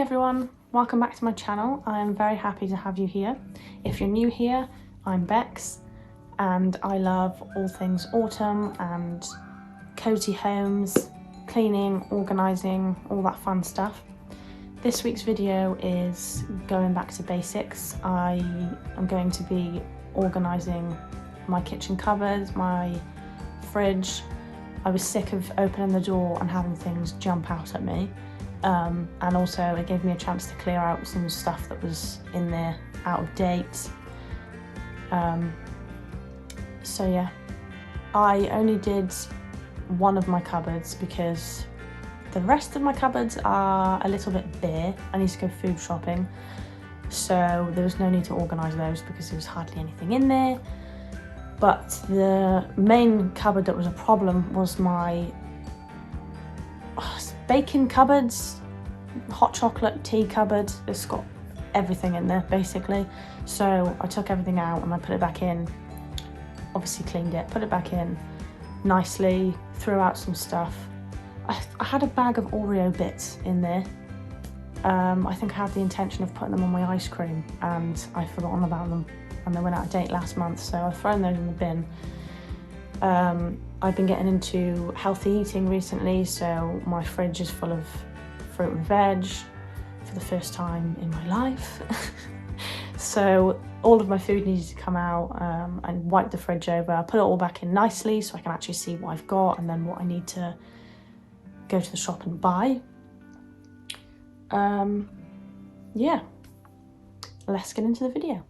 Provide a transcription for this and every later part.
everyone, welcome back to my channel. I am very happy to have you here. If you're new here, I'm Bex and I love all things autumn and cozy homes, cleaning, organising, all that fun stuff. This week's video is going back to basics. I am going to be organising my kitchen cupboards, my fridge. I was sick of opening the door and having things jump out at me. And also it gave me a chance to clear out some stuff that was in there out of date. So yeah, I only did one of my cupboards because the rest of my cupboards are a little bit bare. I need to go food shopping, so there was no need to organise those because there was hardly anything in there. But the main cupboard that was a problem was my baking cupboards, hot chocolate tea cupboard. It's got everything in there basically. So I took everything out and I put it back in, obviously cleaned it, put it back in nicely, threw out some stuff. I had a bag of Oreo bits in there. I think I had the intention of putting them on my ice cream and I'd forgotten about them and they went out of date last month, so I've thrown those in the bin. I've been getting into healthy eating recently, so my fridge is full of fruit and veg for the first time in my life. So all of my food needed to come out and wipe the fridge over. I put it all back in nicely so I can actually see what I've got and then what I need to go to the shop and buy. Yeah, let's get into the video.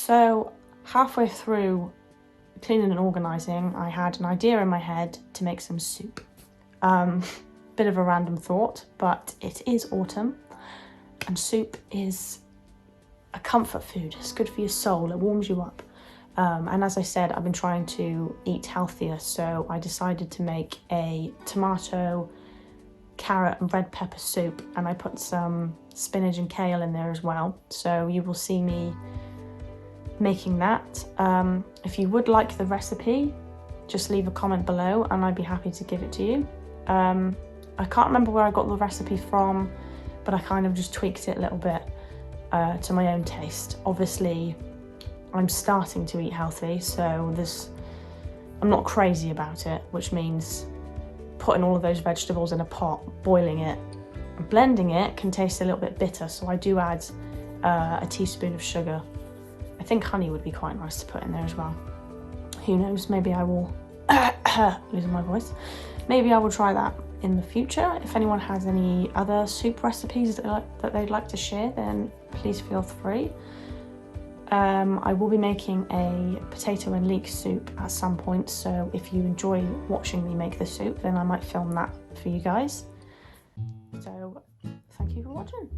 So halfway through cleaning and organising, I had an idea in my head to make some soup. Bit of a random thought, but it is autumn and soup is a comfort food. It's good for your soul, it warms you up. And as I said, I've been trying to eat healthier, so I decided to make a tomato, carrot and red pepper soup, and I put some spinach and kale in there as well. So you will see me making that. If you would like the recipe, just leave a comment below and I'd be happy to give it to you. I can't remember where I got the recipe from, but I kind of just tweaked it a little bit to my own taste. Obviously, I'm starting to eat healthy, so I'm not crazy about it, which means putting all of those vegetables in a pot, boiling it, and blending it can taste a little bit bitter, so I do add a teaspoon of sugar. I think honey would be quite nice to put in there as well. Who knows, maybe I will, losing my voice, maybe I will try that in the future. If anyone has any other soup recipes that they'd like to share, then please feel free. I will be making a potato and leek soup at some point, so if you enjoy watching me make the soup, then I might film that for you guys. So thank you for watching.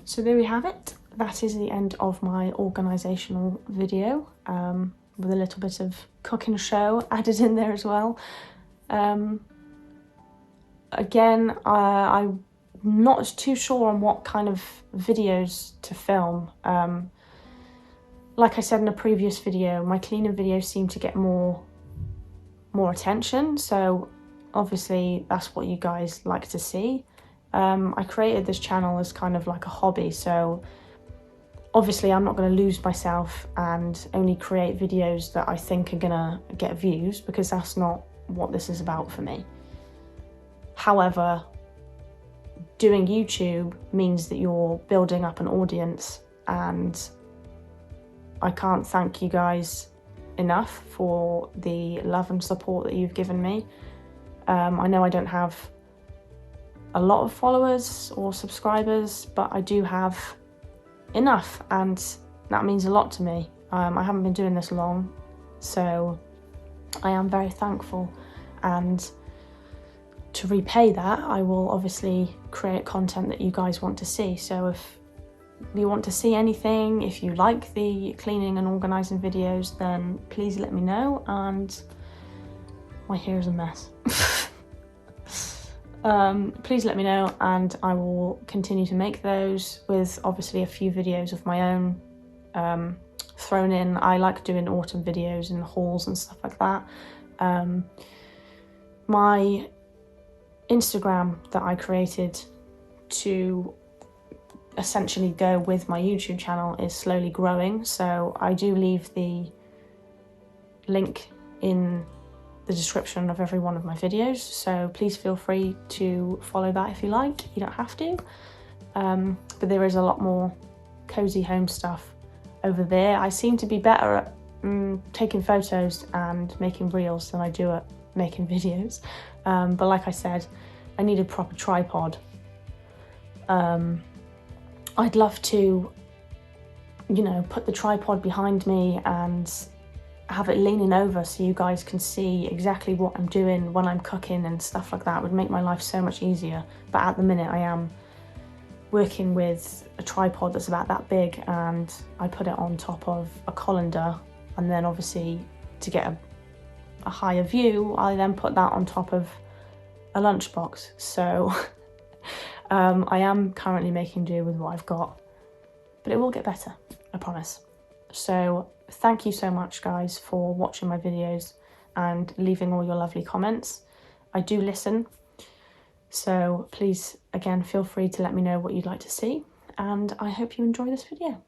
So there we have it. That is the end of my organisational video, with a little bit of cooking show added in there as well. Again, I'm not too sure on what kind of videos to film. Like I said in a previous video, my cleaning videos seem to get more attention, so obviously that's what you guys like to see. I created this channel as kind of like a hobby, so obviously I'm not going to lose myself and only create videos that I think are going to get views, because that's not what this is about for me. However, doing YouTube means that you're building up an audience, and I can't thank you guys enough for the love and support that you've given me. I know I don't have a lot of followers or subscribers, but I do have enough, and that means a lot to me. I haven't been doing this long, so I am very thankful, and to repay that, I will obviously create content that you guys want to see. So if you want to see anything, if you like the cleaning and organising videos, then please let me know. And my hair is a mess. Please let me know, and I will continue to make those, with obviously a few videos of my own thrown in. I like doing autumn videos and hauls and stuff like that. My Instagram that I created to essentially go with my YouTube channel is slowly growing, so I do leave the link in the description of every one of my videos, so please feel free to follow that if you like. You don't have to, but there is a lot more cozy home stuff over there. I seem to be better at taking photos and making reels than I do at making videos, but like I said, I need a proper tripod. I'd love to, you know, put the tripod behind me and have it leaning over so you guys can see exactly what I'm doing when I'm cooking and stuff like that. It would make my life so much easier, but at the minute I am working with a tripod that's about that big, and I put it on top of a colander, and then obviously to get a higher view, I then put that on top of a lunchbox. So I am currently making do with what I've got, but it will get better, I promise. So thank you so much guys for watching my videos and leaving all your lovely comments. I do listen, so please again feel free to let me know what you'd like to see, and I hope you enjoy this video.